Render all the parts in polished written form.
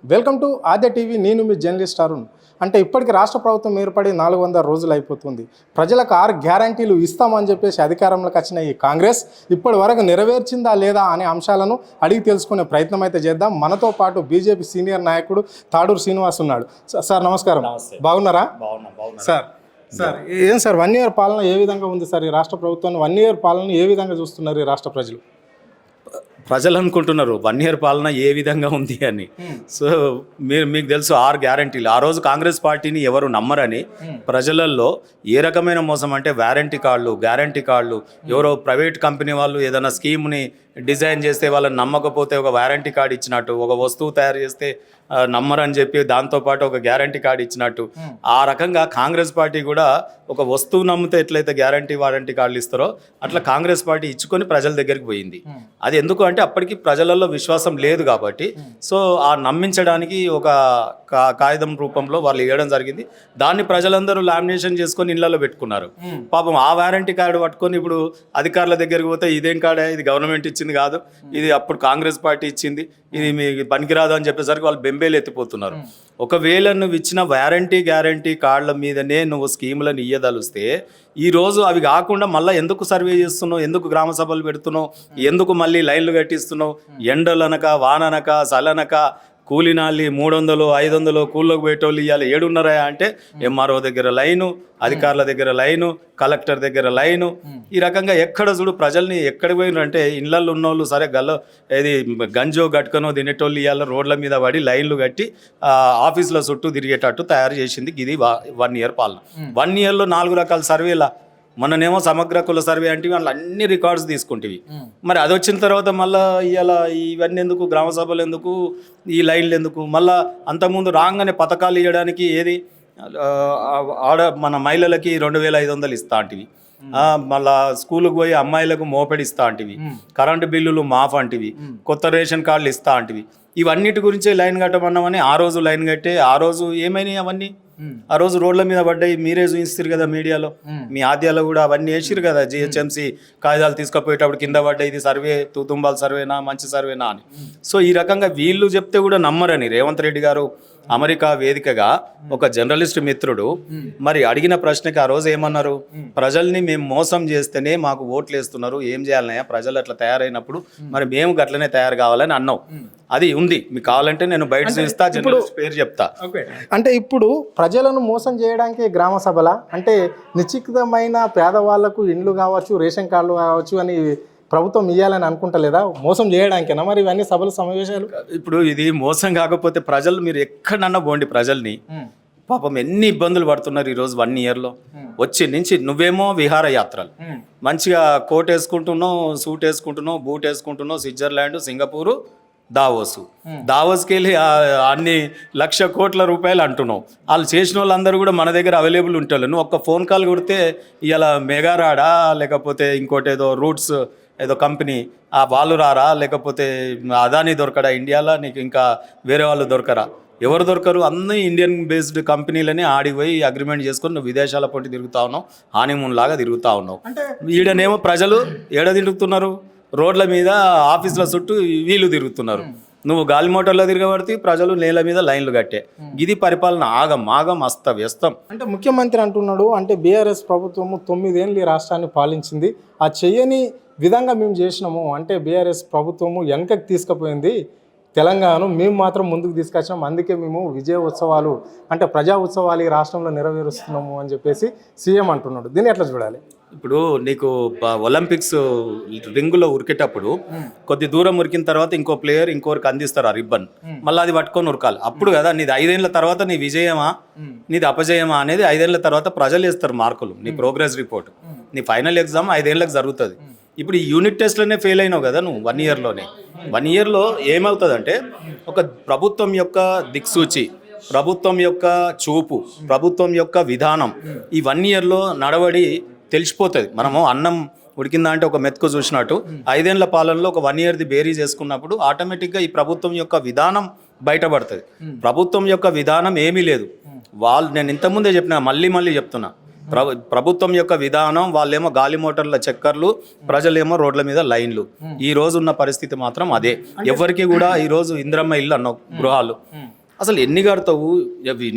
Welcome to Aadya TV. నేను మీ journalist Arun. అంటే ఇప్పటికి రాష్ట్ర ప్రభుత్వం ఏర్పడి 400 రోజులు అయిపోతుంది. ప్రజలకు 6 గ్యారంటీలు ఇస్తామని చెప్పేసి అధికారంలోకి వచ్చిన ఈ కాంగ్రెస్ ఇప్పటి వరకు నెరవేర్చిందా లేదా అనే అంశాలను అడిగి తెలుసుకునే ప్రయత్నం అయితే చేద్దాం. మనతో పాటు బీజేపీ సీనియర్ నాయకుడు తాడూరు శ్రీనివాస్ ఉన్నాడు. సార్ నమస్కారం. బాగున్నారా? సార్ ఏం సార్ 1 ఇయర్ పాలన ఏ విధంగా ఉంది సార్? ఈ రాష్ట్ర ప్రభుత్వాన్ని 1 ఇయర్ పాలన ఏ విధంగా చూస్తున్నారు ఈ రాష్ట్ర ప్రజలు? ప్రజలు అనుకుంటున్నారు 1 ఇయర్ పాలన ఏ విధంగా ఉంది అని. సో మీకు తెలుసు 6 గ్యారంటీలు. ఆ రోజు కాంగ్రెస్ పార్టీని ఎవరు నమ్మరని ప్రజలలో ఏ రకమైన మోసం అంటే గ్యారంటీ కార్డులు ఎవరో ప్రైవేట్ కంపెనీ వాళ్ళు ఏదైనా స్కీమ్ని డిజైన్ చేస్తే వాళ్ళని నమ్మకపోతే ఒక వారంటీ కార్డు ఇచ్చినట్టు, ఒక వస్తువు తయారు చేస్తే నమ్మరని చెప్పి దాంతోపాటు ఒక గ్యారంటీ కార్డు ఇచ్చినట్టు, ఆ రకంగా కాంగ్రెస్ పార్టీ కూడా ఒక వస్తువు నమ్మితే ఎట్లయితే వారంటీ కార్డులు ఇస్తారో అట్లా కాంగ్రెస్ పార్టీ ఇచ్చుకొని ప్రజల దగ్గరికి పోయింది. అది ఎందుకు అంటే అప్పటికి ప్రజలలో విశ్వాసం లేదు కాబట్టి, సో ఆ నమ్మించడానికి ఒక కాగితం రూపంలో వాళ్ళు ఇవ్వడం జరిగింది. దాన్ని ప్రజలందరూ లామినేషన్ చేసుకొని ఇళ్లలో పెట్టుకున్నారు. పాపం ఆ వారంటీ కార్డు పట్టుకొని ఇప్పుడు అధికారుల దగ్గరికి పోతే ఇదేం కార్డే, ఇది గవర్నమెంట్ ఇచ్చింది కాదు, ఇది అప్పుడు కాంగ్రెస్ పార్టీ ఇచ్చింది, ఇది మీకు పనికిరాదు అని చెప్పేసరికి వాళ్ళు బెంబేలు ఎత్తిపోతున్నారు. ఒకవేళ నువ్వు ఇచ్చిన గ్యారంటీ కార్డుల మీదనే నువ్వు స్కీములను ఇయ్యదలుస్తే ఈరోజు అవి కాకుండా మళ్ళీ ఎందుకు సర్వే చేస్తున్నావు, ఎందుకు గ్రామ సభలు పెడుతున్నావు, ఎందుకు మళ్ళీ లైన్లు కట్టిస్తున్నావు? ఎండలనక వాననక చలనక కూలినాలి 300 500 కూల్లోకి పోయేటోళ్ళు ఇవ్వాలి 7:30 అంటే ఎంఆర్ఓ దగ్గర లైను, అధికారుల దగ్గర లైను, కలెక్టర్ దగ్గర లైను. ఈ రకంగా ఎక్కడ చూడు ప్రజల్ని ఎక్కడ పోయినంటే ఇళ్ళల్లో ఉన్నోళ్ళు సరే ఏది గంజో గట్టుకనో తినేటోళ్ళు ఇవాళ రోడ్ల మీద పడి లైన్లు కట్టి ఆఫీసుల చుట్టూ తిరిగేటట్టు తయారు చేసింది. ఇది 1 ఇయర్ పాలన. 1 ఇయర్లో 4 రకాల సర్వేల. మొన్ననేమో సమగ్ర కుల సర్వే అంటే వాళ్ళు అన్ని రికార్డ్స్ తీసుకుంటేవి. మరి అది వచ్చిన తర్వాత మళ్ళీ ఇవాళ ఇవన్నీ ఎందుకు, గ్రామ సభలు ఎందుకు, ఈ లైన్లు ఎందుకు? మళ్ళీ అంతకుముందు రాగానే పథకాలు ఇవ్వడానికి ఏది మన మహిళలకి 2500 ఇస్తా అంటివి, మళ్ళా స్కూల్కి పోయి అమ్మాయిలకు మోపెడ్ ఇస్తా అంటివి, కరెంటు బిల్లులు మాఫ్ అంటివి, కొత్త రేషన్ కార్డులు ఇస్తా అంటివి. ఇవన్నిటి గురించే లైన్ కట్టమన్నామని ఆ రోజు లైన్ కట్టే ఆ రోజు ఏమైనాయి అవన్నీ? ఆ రోజు రోడ్ల మీద పడ్డాయి, మీరే చూపిస్తారు కదా మీడియాలో, మీ ఆద్యాలో కూడా అవన్నీ వేసిరు కదా. జిహెచ్ఎంసీ కాగితాలు తీసుకుపోయేటప్పుడు కింద పడ్డాయి, ఇది సర్వే తూతుంబాల సర్వేనా మంచి సర్వేనా అని. సో ఈ రకంగా వీళ్ళు చెప్తే కూడా నమ్మరని రేవంత్ రెడ్డి గారు అమెరికా వేదికగా ఒక జర్నలిస్ట్ మిత్రుడు మరి అడిగిన ప్రశ్నకి ఆ రోజు ఏమన్నారు? ప్రజల్ని మేము మోసం చేస్తేనే మాకు ఓట్లు వేస్తున్నారు, ఏం చేయాలన్నాయా ప్రజలు అట్లా తయారైనప్పుడు మరి మేము గట్లనే తయారు కావాలని అన్నావు. అది ఉంది, మీకు కావాలంటే నేను బయట చూస్తా, జర్నలిస్ట్ పేరు చెప్తా. అంటే ఇప్పుడు ప్రజలను మోసం చేయడానికి గ్రామ సభల అంటే నిశ్చితమైన పేదవాళ్లకు ఇండ్లు కావచ్చు, రేషన్ కార్డులు కావచ్చు అని ప్రభుత్వం ఇవ్వాలని అనుకుంటలేదా? మోసం చేయడానికేనా మరి ఇవన్నీ సభలు సమావేశాలు? ఇప్పుడు ఇది మోసం కాకపోతే ప్రజలు మీరు ఎక్కడన్నా పోండి, ప్రజల్ని పాపం ఎన్ని ఇబ్బందులు పడుతున్నారు ఈరోజు 1 ఇయర్లో. వచ్చి నుంచి నువ్వేమో విహారయాత్రలు మంచిగా కోట్ వేసుకుంటున్నావు, సూట్ వేసుకుంటున్నావు, బూట్ వేసుకుంటున్నావు, స్విట్జర్లాండ్, సింగపూరు, దావోస్కి వెళ్ళి అన్ని 1,00,000 కోట్ల రూపాయలు అంటున్నావు. వాళ్ళు చేసిన వాళ్ళందరూ కూడా మన దగ్గర అవైలబుల్ ఉంటారు. నువ్వు ఒక్క ఫోన్ కాల్ కొడితే ఇలా మెగారాడా లేకపోతే ఇంకోటి ఏదో రూట్స్ ఏదో కంపెనీ వాళ్ళు రారా, లేకపోతే అదానీ దొరకడా ఇండియాలో, నీకు ఇంకా వేరే వాళ్ళు దొరకరా? ఎవరు దొరకరు? అన్నీ ఇండియన్ బేస్డ్ కంపెనీలని ఆడిపోయి అగ్రిమెంట్ చేసుకొని నువ్వు విదేశాల పొట్టి తిరుగుతా ఉన్నావు, హానీమూన్ లాగా తిరుగుతూ ఉన్నావు. ఈడనేమో ప్రజలు ఏడ తిరుగుతున్నారు? రోడ్ల మీద ఆఫీసుల చుట్టూ వీళ్ళు తిరుగుతున్నారు. నువ్వు గాలి మోటార్లో తిరగబడితే ప్రజలు నేల మీద లైన్లు కట్టే. ఇది పరిపాలన ఆగం అస్తవ్యస్తం. అంటే ముఖ్యమంత్రి అంటున్నాడు అంటే బీఆర్ఎస్ ప్రభుత్వము 9 ఏళ్ళు ఈ రాష్ట్రాన్ని పాలించింది, ఆ చెయ్యని విధంగా మేము చేసినాము అంటే బీఆర్ఎస్ ప్రభుత్వము వెనకకి తీసుకుపోయింది తెలంగాణను, మేము మాత్రం ముందుకు తీసుకొచ్చినాం, అందుకే మేము విజయ ఉత్సవాలు అంటే ప్రజా ఉత్సవాలు ఈ రాష్ట్రంలో నెరవేరుస్తున్నాము అని చెప్పేసి సీఎం అంటున్నాడు. దీన్ని ఎట్లా చూడాలి? ఇప్పుడు నీకు ఒలింపిక్స్ రింగులో ఉరికేటప్పుడు కొద్ది దూరం ఉరికిన తర్వాత ఇంకో ప్లేయర్ ఇంకోరికి అందిస్తారు ఆ రిబ్బన్, మళ్ళీ అది పట్టుకొని ఉరకాలి. అప్పుడు కదా నీది 5 ఏళ్ల తర్వాత నీ విజయమా నీది అపజయమా అనేది 5 ఏళ్ల తర్వాత ప్రజలు వేస్తారు మార్కులు. నీ ప్రోగ్రెస్ రిపోర్ట్, నీ ఫైనల్ ఎగ్జామ్ 5 ఏళ్ళకి జరుగుతుంది. ఇప్పుడు ఈ యూనిట్ టెస్ట్లోనే ఫెయిల్ అయినావు కదా నువ్వు 1 ఇయర్లోనే. 1 ఇయర్లో ఏమవుతుందంటే ఒక ప్రభుత్వం యొక్క దిక్సూచి, ప్రభుత్వం యొక్క చూపు, ప్రభుత్వం యొక్క విధానం ఈ 1 ఇయర్లో నడవడి తెలిసిపోతుంది. మనము అన్నం ఉడికిందా అంటే ఒక మెతుకు చూసినట్టు 5 ఏళ్ల పాలనలో ఒక 1 ఇయర్ది బేరీ చేసుకున్నప్పుడు ఆటోమేటిక్గా ఈ ప్రభుత్వం యొక్క విధానం బయటపడుతుంది. ప్రభుత్వం యొక్క విధానం ఏమీ లేదు. నేను ఇంతకుముందే చెప్పిన, మళ్ళీ చెప్తున్నా, ప్రభుత్వం యొక్క విధానం, వాళ్ళేమో గాలి మోటార్ల చక్కర్లు, ప్రజలేమో రోడ్ల మీద లైన్లు. ఈ రోజు ఉన్న పరిస్థితి మాత్రం అదే. ఎవరికి కూడా ఈ రోజు ఇందిరమ్మ ఇల్లు అన్న గృహాలు అసలు ఎన్ని కడతావు,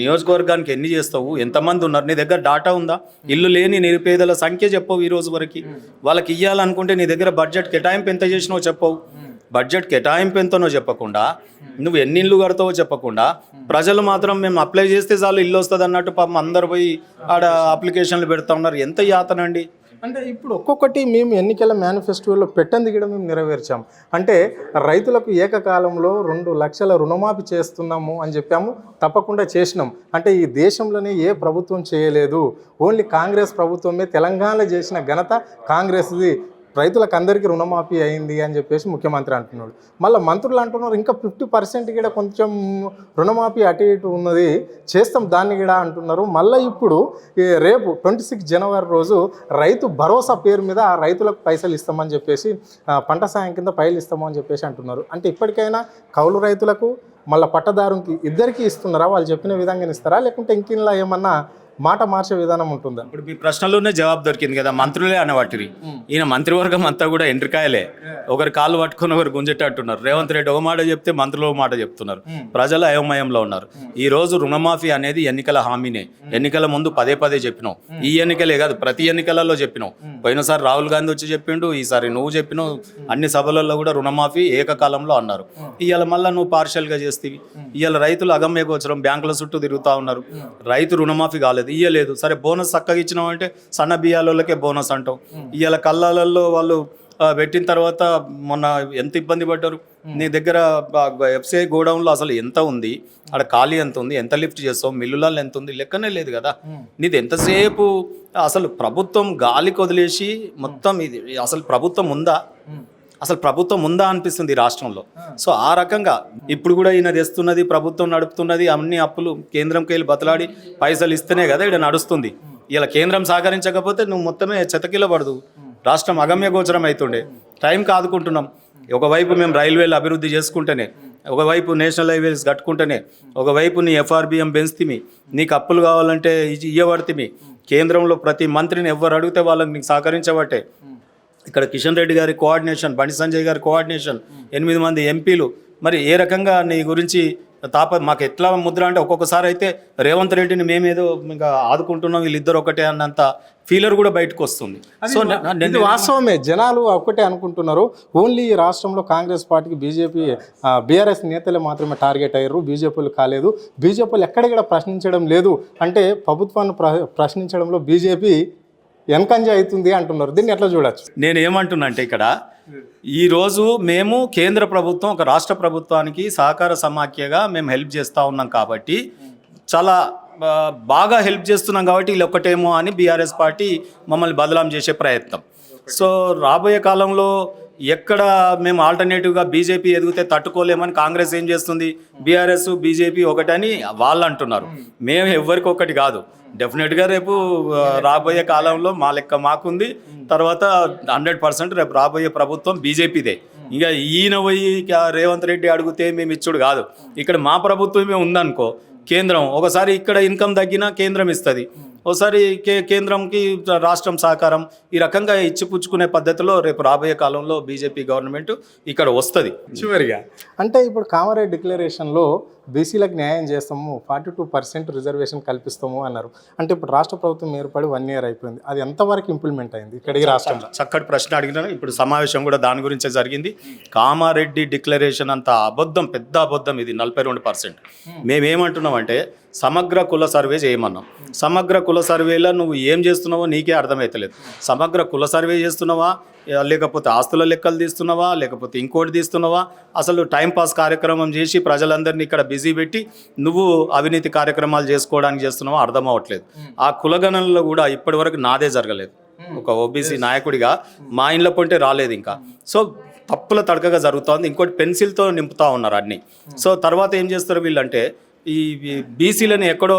నియోజకవర్గానికి ఎన్ని చేస్తావు, ఎంతమంది ఉన్నారు, నీ దగ్గర డాటా ఉందా? ఇల్లు లేని నిరుపేదల సంఖ్య చెప్పవు ఈ రోజు వరకు. వాళ్ళకి ఇవ్వాలనుకుంటే నీ దగ్గర బడ్జెట్ కేటాయింపు ఎంత చేసినావో చెప్పవు. బడ్జెట్ కేటాయింపు ఎంతనో చెప్పకుండా, నువ్వు ఎన్ని ఇల్లు కడతావో చెప్పకుండా, ప్రజలు మాత్రం మేము అప్లై చేస్తే చాలు ఇల్లు వస్తుంది అన్నట్టు పాపం అందరు పోయి ఆడ అప్లికేషన్లు పెడతా ఉన్నారు. ఎంత యాతనండి. అంటే ఇప్పుడు ఒక్కొక్కటి మేము ఎన్నికల మేనిఫెస్టోలో పెట్టంది కూడా మేము నెరవేర్చాం. అంటే రైతులకు ఏకకాలంలో 2 లక్షల రుణమాఫీ చేస్తున్నాము అని చెప్పాము, తప్పకుండా చేసినాం. అంటే ఈ దేశంలోనే ఏ ప్రభుత్వం చేయలేదు, ఓన్లీ కాంగ్రెస్ ప్రభుత్వమే తెలంగాణలో చేసిన ఘనత కాంగ్రెస్ది. రైతులకు అందరికీ రుణమాఫీ అయింది అని చెప్పేసి ముఖ్యమంత్రి అంటున్నాడు. మళ్ళీ మంత్రులు అంటున్నారు ఇంకా 50% కూడా కొంచెం రుణమాఫీ అటు ఇటు ఉన్నది, చేస్తాం దాన్ని కూడా అంటున్నారు. మళ్ళీ ఇప్పుడు రేపు 26 జనవరి రోజు రైతు భరోసా పేరు మీద ఆ రైతులకు పైసలు ఇస్తామని చెప్పేసి, పంట సాయం కింద పైలు ఇస్తామని చెప్పేసి అంటున్నారు. అంటే ఇప్పటికైనా కౌలు రైతులకు మళ్ళీ పట్టదారునికి ఇద్దరికీ ఇస్తున్నారా? వాళ్ళు చెప్పిన విధంగానే ఇస్తారా, లేకుంటే ఇంకిలా ఏమన్నా మాట మార్చే విధానం ఉంటుందా? ఇప్పుడు మీ ప్రశ్నలోనే జవాబు దొరికింది కదా, మంత్రులే అనవాటిరి. ఈయన మంత్రివర్గం అంతా కూడా ఎండ్రికాయలే, ఒకరి కాళ్ళు పట్టుకుని ఒకరు గుంజేటట్టున్నారు. రేవంత్ రెడ్డి ఒక మాట చెప్తే మంత్రులు ఒక మాట చెప్తున్నారు. ప్రజలు అయోమయంలో ఉన్నారు. ఈ రోజు రుణమాఫీ అనేది ఎన్నికల హామీనే. ఎన్నికల ముందు పదే చెప్పినావు. ఈ ఎన్నికలే కాదు, ప్రతి ఎన్నికలలో చెప్పినావు. పోయినసారి రాహుల్ గాంధీ వచ్చి చెప్పిండు, ఈసారి నువ్వు చెప్పినావు. అన్ని సభలలో కూడా రుణమాఫీ ఏకకాలంలో అన్నారు. ఇవాళ మళ్ళీ నువ్వు పార్షియల్గా చేస్తేవి. ఇవాళ రైతులు అగమ్య గోచరం బ్యాంకుల చుట్టూ తిరుగుతూ ఉన్నారు. రైతు రుణమాఫీ కాలేదు, ఇయ్యలేదు. సరే బోనస్ చక్కగా ఇచ్చినావు అంటే సన్న బియ్యాలకే బోనస్ అంటావు. ఇవాళ కళ్ళాలలో వాళ్ళు పెట్టిన తర్వాత మొన్న ఎంత ఇబ్బంది పడ్డారు. నీ దగ్గర ఎఫ్సిఐ గోడౌన్లో అసలు ఎంత ఉంది, అక్కడ ఖాళీ ఎంత ఉంది, ఎంత లిఫ్ట్ చేస్తావు, మిల్లులలో ఎంత ఉంది, లెక్కనే లేదు కదా. నీది ఎంతసేపు అసలు ప్రభుత్వం గాలికి వదిలేసి మొత్తం ఇది అసలు ప్రభుత్వం ఉందా, అసలు ప్రభుత్వం ఉందా అనిపిస్తుంది రాష్ట్రంలో. సో ఆ రకంగా ఇప్పుడు కూడా ఈయన తెస్తున్నది, ప్రభుత్వం నడుపుతున్నది, అన్ని అప్పులు కేంద్రంకి వెళ్ళి బతలాడి పైసలు ఇస్తేనే కదా ఇక్కడ నడుస్తుంది. ఇలా కేంద్రం సహకరించకపోతే నువ్వు మొత్తమే చెతకిల పడదు. రాష్ట్రం అగమ్య గోచరం అవుతుండే. టైంకి ఆదుకుంటున్నాం. ఒకవైపు మేము రైల్వేలు అభివృద్ధి చేసుకుంటేనే, ఒకవైపు నేషనల్ హైవేస్ కట్టుకుంటేనే, ఒకవైపు నీ ఎఫ్ఆర్బిఎం పెంచుతిమి, నీకు అప్పులు కావాలంటే ఇయ్యబడితిమి. కేంద్రంలో ప్రతి మంత్రిని ఎవరు అడిగితే వాళ్ళకి నీకు సహకరించబట్టే. ఇక్కడ కిషన్ రెడ్డి గారి కోఆర్డినేషన్, బండి సంజయ్ గారి కోఆర్డినేషన్, 8 మంది ఎంపీలు. మరి ఏ రకంగా నీ గురించి మాకు ఎట్లా ముద్ర అంటే ఒక్కొక్కసారి అయితే రేవంత్ రెడ్డిని మేమేదో ఇంకా ఆదుకుంటున్నాం, వీళ్ళిద్దరు ఒకటే అన్నంత ఫీలర్ కూడా బయటకు వస్తుంది. సో ఇది వాస్తవమే, జనాలు ఒకటే అనుకుంటున్నారు. ఓన్లీ ఈ రాష్ట్రంలో కాంగ్రెస్ పార్టీకి బీఆర్ఎస్ నేతలే మాత్రమే టార్గెట్ అయ్యారు, బీజేపీలు కాలేదు. బీజేపీలు ఎక్కడ ప్రశ్నించడం లేదు. అంటే ప్రభుత్వాన్ని ప్రశ్నించడంలో బీజేపీ వెనకంజ అవుతుంది అంటున్నారు. దీన్ని ఎట్లా చూడొచ్చు? నేను ఏమంటున్నా అంటే ఇక్కడ ఈరోజు మేము కేంద్ర ప్రభుత్వం ఒక రాష్ట్ర ప్రభుత్వానికి సహకార సమాఖ్యగా మేము హెల్ప్ చేస్తూ ఉన్నాం కాబట్టి, చాలా బాగా హెల్ప్ చేస్తున్నాం కాబట్టి వీళ్ళు ఒక్కటేమో అని బీఆర్ఎస్ పార్టీ మమ్మల్ని బదలాం చేసే ప్రయత్నం. సో రాబోయే కాలంలో ఎక్కడ మేము ఆల్టర్నేటివ్గా బీజేపీ ఎదిగితే తట్టుకోలేమని కాంగ్రెస్ ఏం చేస్తుంది, బీఆర్ఎస్ బీజేపీ ఒకటని వాళ్ళు అంటున్నారు. మేము ఎవ్వరికి ఒకటి కాదు. డెఫినెట్గా రేపు రాబోయే కాలంలో మా లెక్క మాకుంది. తర్వాత 100% రేపు రాబోయే ప్రభుత్వం బీజేపీదే. ఇంకా ఈయన పోయి రేవంత్ రెడ్డి అడిగితే మేము ఇచ్చుడు కాదు. ఇక్కడ మా ప్రభుత్వమే ఉందనుకో, కేంద్రం ఒకసారి ఇక్కడ ఇన్కమ్ తగ్గినా కేంద్రం ఇస్తుంది, ఒకసారి కేంద్రంకి రాష్ట్రం సహకారం, ఈ రకంగా ఇచ్చిపుచ్చుకునే పద్ధతిలో రేపు రాబోయే కాలంలో బీజేపీ గవర్నమెంట్ ఇక్కడ వస్తుంది. చివరిగా అంటే ఇప్పుడు కామారెడ్డి డిక్లరేషన్లో బీసీలకు న్యాయం చేస్తాము, 42% రిజర్వేషన్ కల్పిస్తాము అన్నారు. అంటే ఇప్పుడు రాష్ట్ర ప్రభుత్వం ఏర్పడి 1 year అయిపోయింది. అది ఎంతవరకు ఇంప్లిమెంట్ అయింది ఇక్కడ ఈ రాష్ట్రంలో? చక్కటి ప్రశ్న అడిగినా. ఇప్పుడు సమావేశం కూడా దాని గురించే జరిగింది. కామారెడ్డి డిక్లరేషన్ అంత అబద్ధం, పెద్ద అబద్ధం ఇది. 42%. మేమేమంటున్నామంటే సమగ్ర కుల సర్వే చేయమన్నాం. సమగ్ర కుల సర్వేలో నువ్వు ఏం చేస్తున్నావో నీకే అర్థమవుతలేదు. సమగ్ర కుల సర్వే చేస్తున్నావా, లేకపోతే ఆస్తుల లెక్కలు తీస్తున్నావా, లేకపోతే ఇంకోటి తీస్తున్నావా, అసలు టైంపాస్ కార్యక్రమం చేసి ప్రజలందరినీ ఇక్కడ బిజీ పెట్టి నువ్వు అవినీతి కార్యక్రమాలు చేసుకోవడానికి చేస్తున్నావా అర్థం అవ్వట్లేదు. ఆ కులగణనలో కూడా ఇప్పటి వరకు నాదే జరగలేదు. ఒక ఓబీసీ నాయకుడిగా మా ఇంట్లో పొంటే రాలేదు ఇంకా. సో తప్పుల తడకగా జరుగుతోంది. ఇంకోటి పెన్సిల్తో నింపుతా ఉన్నారు అన్నీ. సో తర్వాత ఏం చేస్తారు వీళ్ళంటే ఈ బీసీలని ఎక్కడో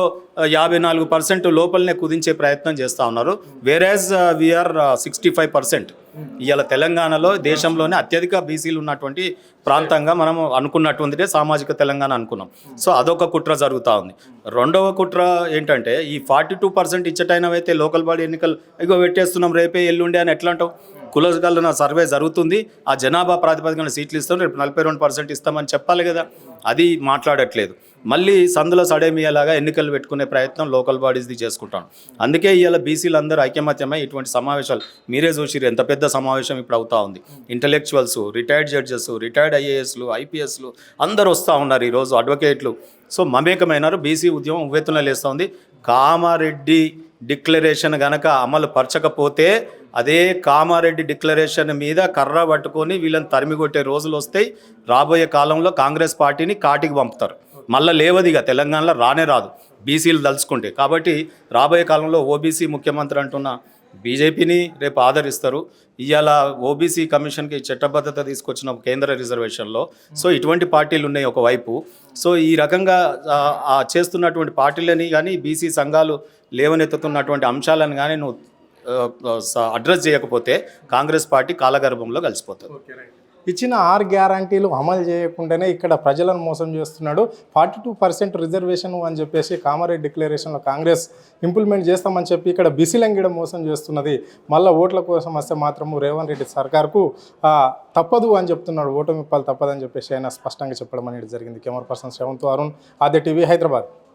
54% లోపలనే కుదించే ప్రయత్నం చేస్తూ ఉన్నారు. వేరేజ్ వీఆర్ 65%. ఇవాళ తెలంగాణలో దేశంలోనే అత్యధిక బీసీలు ఉన్నటువంటి ప్రాంతంగా మనం అనుకున్నటువంటిదే సామాజిక తెలంగాణ అనుకున్నాం. సో అదొక కుట్ర జరుగుతూ ఉంది. రెండవ కుట్ర ఏంటంటే ఈ 42% ఇచ్చటైనవైతే లోకల్ బాడీ ఎన్నికలు ఇగో పెట్టేస్తున్నాం రేపే ఎల్లుండి అని ఎట్లా అంటావు? కులగలన సర్వే జరుగుతుంది, ఆ జనాభా ప్రాతిపదికన సీట్లు ఇస్తాం, రేపు 42% ఇస్తామని చెప్పాలి కదా. అది మాట్లాడట్లేదు. మళ్ళీ సందులో సడేమియాలాగా ఎన్నికలు పెట్టుకునే ప్రయత్నం లోకల్ బాడీస్ది చేసుకుంటాను. అందుకే ఇవాళ బీసీలు అందరూ ఐక్యమత్యమై ఇటువంటి సమావేశాలు మీరే చూసిరు, ఎంత పెద్ద సమావేశం ఇప్పుడు అవుతా ఉంది. ఇంటలెక్చువల్స్, రిటైర్డ్ జడ్జెస్, రిటైర్డ్ ఐఏఎస్లు, ఐపీఎస్లు అందరూ వస్తూ ఉన్నారు ఈరోజు, అడ్వకేట్లు. సో మమేకమైనారు. బీసీ ఉద్యమం ఉవ్వెత్తున లేస్తూ ఉంది. కామారెడ్డి డిక్లరేషన్ గనక అమలు పరచకపోతే అదే కామారెడ్డి డిక్లరేషన్ మీద కర్ర పట్టుకొని వీళ్ళని తరిమి కొట్టే రోజులు వస్తాయి. రాబోయే కాలంలో కాంగ్రెస్ పార్టీని కాటికి పంపుతారు. మళ్ళీ లేవదిగా తెలంగాణలో రానే రాదు బీసీలు తలుచుకుంటే. కాబట్టి రాబోయే కాలంలో ఓబీసీ ముఖ్యమంత్రి అంటున్న బీజేపీని రేపు ఆదరిస్తారు. ఇవాళ ఓబీసీ కమిషన్కి చట్టబద్ధత తీసుకొచ్చిన కేంద్ర రిజర్వేషన్లో సో ఇటువంటి పార్టీలు ఉన్నాయి ఒకవైపు. సో ఈ రకంగా చేస్తున్నటువంటి పార్టీలని కానీ బీసీ సంఘాలు లేవనెత్తుతున్నటువంటి అంశాలను కానీ నువ్వు అడ్రస్ చేయకపోతే కాంగ్రెస్ పార్టీ కాలగర్భంలో కలిసిపోతుంది. ఇచ్చిన 6 గ్యారంటీలు అమలు చేయకుండానే ఇక్కడ ప్రజలను మోసం చేస్తున్నాడు. 42% రిజర్వేషన్ అని చెప్పేసి కామారెడ్డి డిక్లరేషన్లో కాంగ్రెస్ ఇంప్లిమెంట్ చేస్తామని చెప్పి ఇక్కడ బిసిలంగిడ మోసం చేస్తున్నది. మళ్ళీ ఓట్ల కోసం వస్తే మాత్రము రేవంత్ రెడ్డి సర్కార్కు తప్పదు అని చెప్తున్నాడు. ఓటమి పాలు తప్పదని చెప్పేసి ఆయన స్పష్టంగా చెప్పడం అనేది జరిగింది. కెమెరా పర్సన్ శ్రవంత్, అరుణ్, ఆద్య టీవీ, హైదరాబాద్.